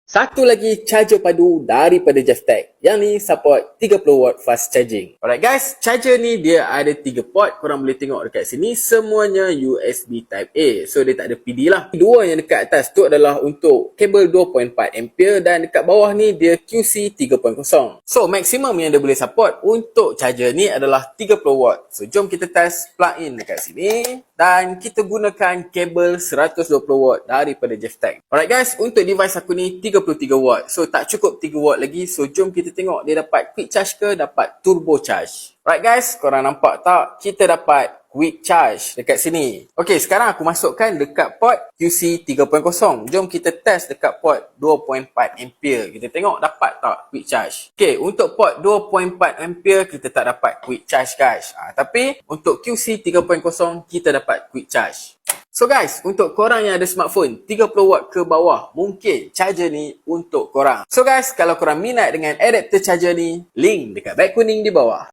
Satu lagi charger padu daripada Jeftech. Yang ni support 30W fast charging. Alright guys, charger ni dia ada 3 port. Korang boleh tengok dekat sini semuanya USB Type A. So dia tak ada PD lah. Dua yang dekat atas tu adalah untuk kabel 2.4A dan dekat bawah ni dia QC 3.0. So maksimum yang dia boleh support untuk charger ni adalah 30W. So jom kita test plug in dekat sini. Dan kita gunakan kabel 120W daripada Jeftech. Alright guys, untuk device aku ni 33W. So tak cukup 3W lagi. So jom kita tengok dia dapat quick charge ke dapat turbo charge. Alright guys, korang nampak tak? Kita dapat quick charge dekat sini. Okey, sekarang aku masukkan dekat port QC 3.0. Jom kita test dekat port 2.4A. Kita tengok dapat tak quick charge. Okey, untuk port 2.4A kita tak dapat quick charge guys. Tapi untuk QC 3.0 kita dapat quick charge. So guys, untuk korang yang ada smartphone 30W ke bawah, mungkin charger ni untuk korang. So guys, kalau korang minat dengan adapter charger ni, link dekat beg kuning di bawah.